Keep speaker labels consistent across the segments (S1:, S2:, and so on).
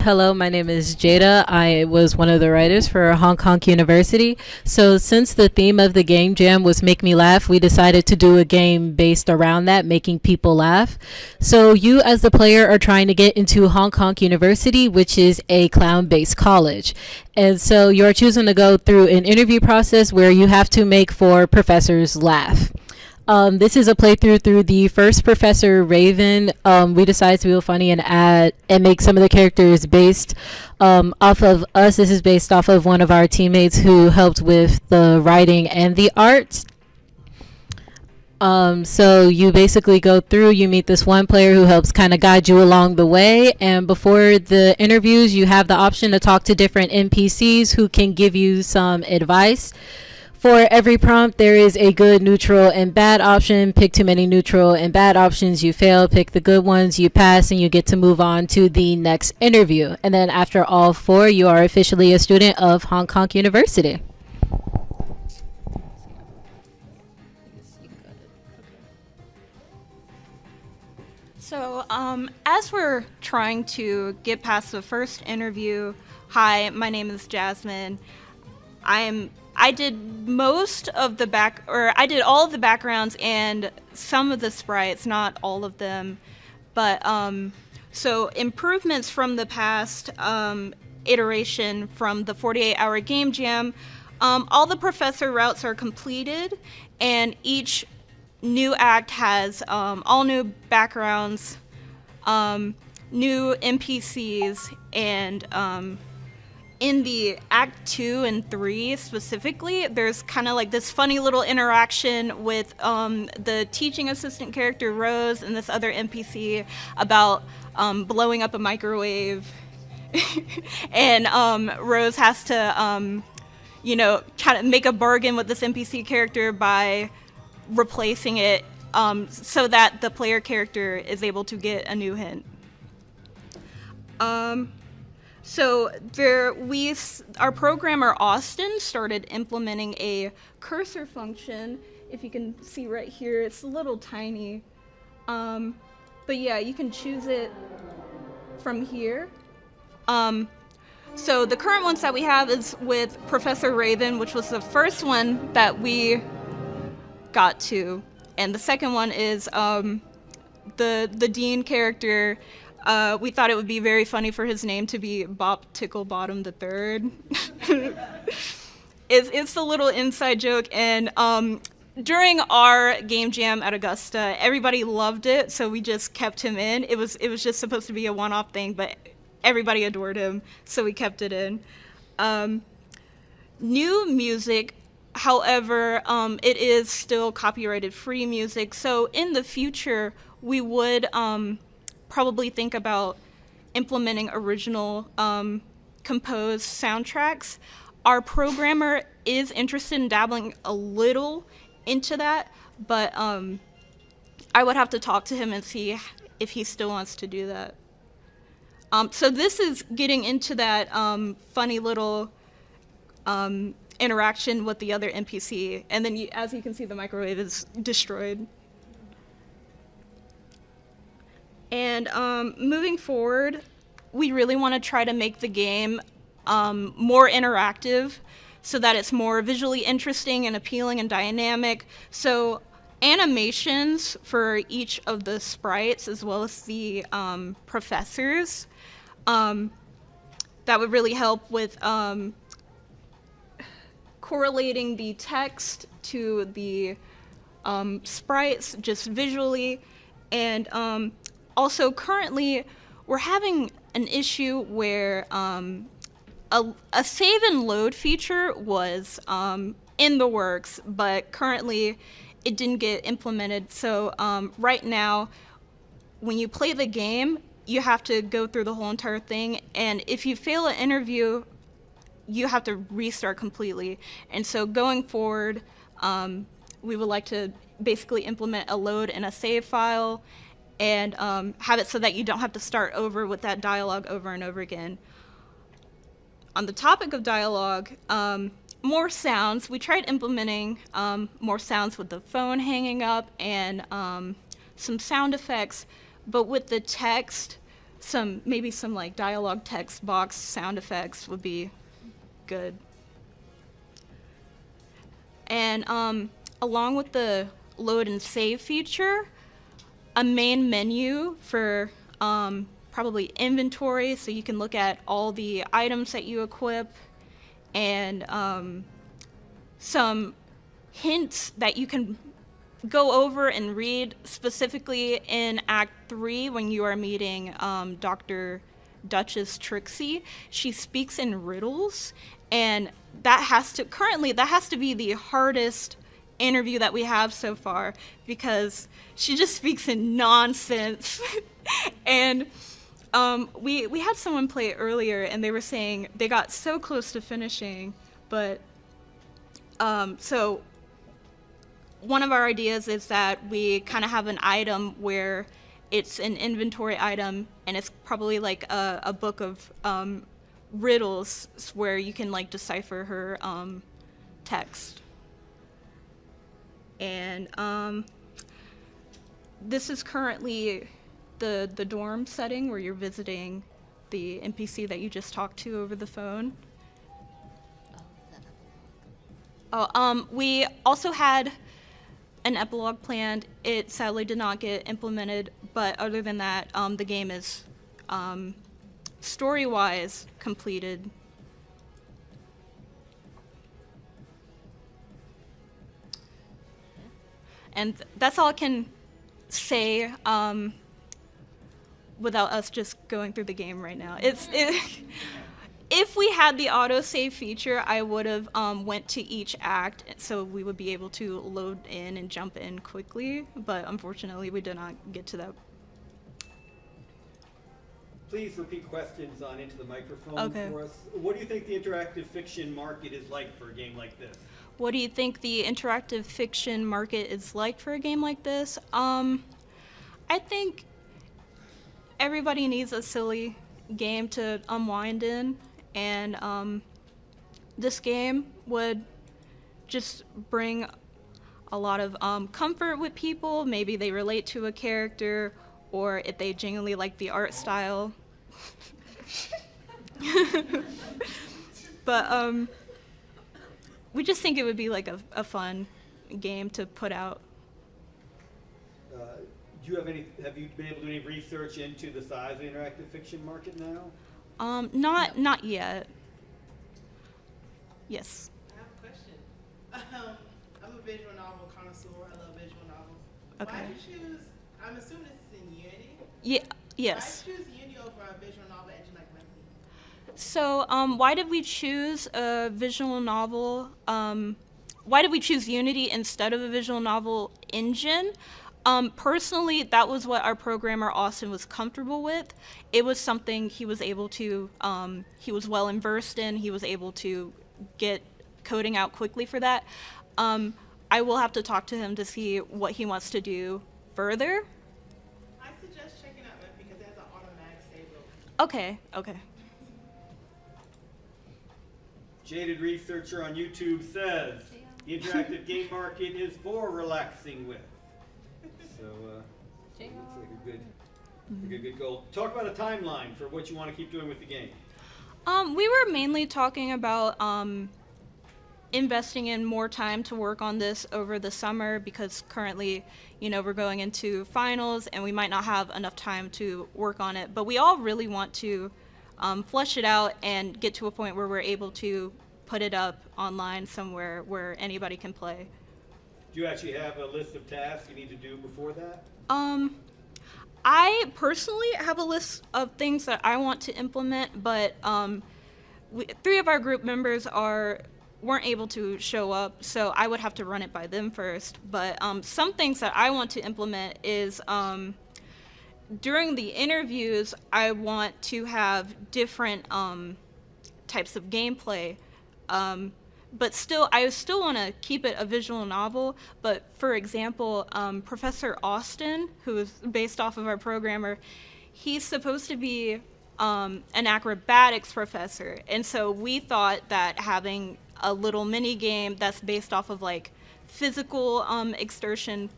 S1: Hello, my name is Jada. I was one of the writers for Honk Honk University. So, since the theme of the game jam was Make Me Laugh, we decided to do a game based around that, making people laugh. So, you as the player are trying to get into Honk Honk University, which is a clown based college. And so, you're choosing to go through an interview process where you have to make four professors laugh. This is a playthrough through the first Professor Raven. We decided to be funny and add and make some of the characters based off of us. This is based off of one of our teammates who helped with the writing and the art. So you basically go through, you meet this one player who helps kind of guide you along the way. And before the interviews, you have the option to talk to different NPCs who can give you some advice. For every prompt, there is a good, neutral, and bad option. Pick too many neutral and bad options, you fail. Pick the good ones, you pass, and you get to move on to the next interview. And then after all four, you are officially a student of Honk Honk University.
S2: So, as we're trying to get past the first interview, hi, my name is Jasmine. I did I did all of the backgrounds and some of the sprites, not all of them. But so improvements from the past iteration from the 48-hour game jam. All the professor routes are completed, and each new act has all new backgrounds, new NPCs, and in the Act 2 and 3 specifically, there's kind of like this funny little interaction with the teaching assistant character Rose and this other NPC about blowing up a microwave. And Rose has to, kind of make a bargain with this NPC character by replacing it so that the player character is able to get a new hint. So our programmer Austin started implementing a cursor function. If you can see right here, it's a little tiny. But yeah, you can choose it from here. So the current ones that we have is with Professor Raven, which was the first one that we got to. And the second one is the Dean character. We thought it would be very funny for his name to be Bop Ticklebottom the Third. It's a little inside joke, and during our game jam at Augusta, everybody loved it, so we just kept him in. It was just supposed to be a one-off thing, but everybody adored him, so we kept it in. New music, however, it is still copyrighted free music, so in the future, we would probably think about implementing original composed soundtracks. Our programmer is interested in dabbling a little into that, but I would have to talk to him and see if he still wants to do that. So this is getting into that funny little interaction with the other NPC, and then as you can see, the microwave is destroyed. And moving forward, we really want to try to make the game more interactive so that it's more visually interesting and appealing and dynamic. So animations for each of the sprites as well as the professors, that would really help with correlating the text to the sprites just visually. And also, currently, we're having an issue where a save and load feature was in the works, but currently it didn't get implemented. So right now, when you play the game, you have to go through the whole entire thing, and if you fail an interview, you have to restart completely. And so going forward, we would like to basically implement a load and a save file, and have it so that you don't have to start over with that dialogue over and over again. On the topic of dialogue, more sounds. We tried implementing more sounds with the phone hanging up and some sound effects, but with the text, maybe some like dialogue text box sound effects would be good. And along with the load and save feature, a main menu for probably inventory, so you can look at all the items that you equip, and some hints that you can go over and read, specifically in Act 3 when you are meeting Dr. Duchess Trixie. She speaks in riddles, and that has to be the hardest interview that we have so far, because she just speaks in nonsense. And we had someone play it earlier, and they were saying they got so close to finishing, but so one of our ideas is that we kind of have an item where it's an inventory item, and it's probably like a book of riddles where you can like decipher her text. And this is currently the dorm setting where you're visiting the NPC that you just talked to over the phone. We also had an epilogue planned. It sadly did not get implemented, but other than that, the game is story-wise completed. And that's all I can say without us just going through the game right now. If we had the autosave feature, I would have went to each act, so we would be able to load in and jump in quickly, but unfortunately we did not get to that.
S3: Please repeat questions on into the microphone
S2: Okay.
S3: for us. What do you think the interactive fiction market is like for a game like this?
S2: What do you think the interactive fiction market is like for a game like this? I think everybody needs a silly game to unwind in, and this game would just bring a lot of comfort with people. Maybe they relate to a character, or if they genuinely like the art style. But we just think it would be like a fun game to put out.
S3: Do you have you been able to do any research into the size of the interactive fiction market now?
S2: Not yet. Yes.
S4: I have a question. I'm a visual novel connoisseur. I love visual novels.
S2: Okay.
S4: Why did you choose? I'm assuming this is in Unity.
S2: Yeah. Yes.
S4: Why did you choose Unity over a visual novel engine like Remedy?
S2: So, why did we choose a visual novel? Why did we choose Unity instead of a visual novel engine? Personally, that was what our programmer Austin was comfortable with. It was something he was able to, he was well versed in. He was able to get coding out quickly for that. I will have to talk to him to see what he wants to do further.
S4: I suggest checking out Remedy because it has an automatic save load.
S2: Okay.
S3: Jaded researcher on YouTube says the interactive game market is for relaxing with. So looks like a good goal. Talk about a timeline for what you want to keep doing with the game.
S2: We were mainly talking about investing in more time to work on this over the summer, because currently, we're going into finals and we might not have enough time to work on it. But we all really want to flesh it out and get to a point where we're able to put it up online somewhere where anybody can play.
S3: Do you actually have a list of tasks you need to do before that?
S2: I personally have a list of things that I want to implement, but 3 of our group members weren't able to show up, so I would have to run it by them first. But some things that I want to implement is during the interviews, I want to have different types of gameplay. But I still want to keep it a visual novel. But for example, Professor Austin, who is based off of our programmer, he's supposed to be an acrobatics professor. And so we thought that having a little mini game that's based off of like physical exertion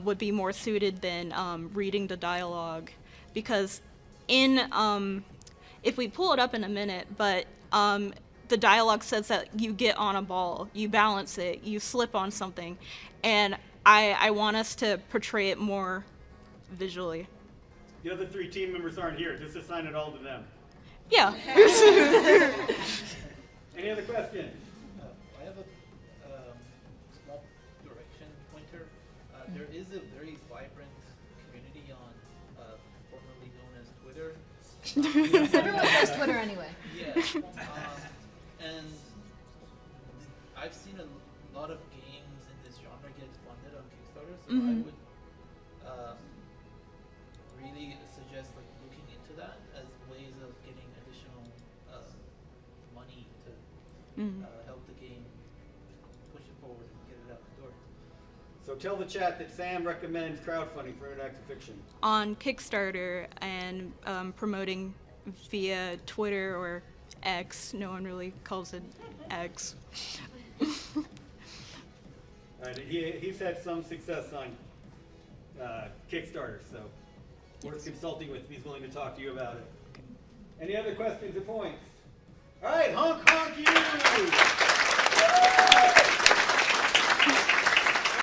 S2: would be more suited than reading the dialogue. Because if we pull it up in a minute, but the dialogue says that you get on a ball, you balance it, you slip on something, and I want us to portray it more visually.
S3: The other 3 team members aren't here. Just assign it all to them.
S2: Yeah.
S3: Any other questions?
S5: I have a small direction pointer. There is a very vibrant community on formerly known as Twitter.
S6: Everyone has Twitter anyway.
S5: Yeah. And I've seen a lot of games in this genre get funded on Kickstarter, so I would really suggest like looking into that as ways of getting additional money to help the game push it forward and get it out the door.
S3: So tell the chat that Sam recommends crowdfunding for interactive fiction.
S2: On Kickstarter and promoting via Twitter or X. No one really calls it X.
S3: All right, he's had some success on Kickstarter, so worth consulting with if he's willing to talk to you about it. Any other questions or points?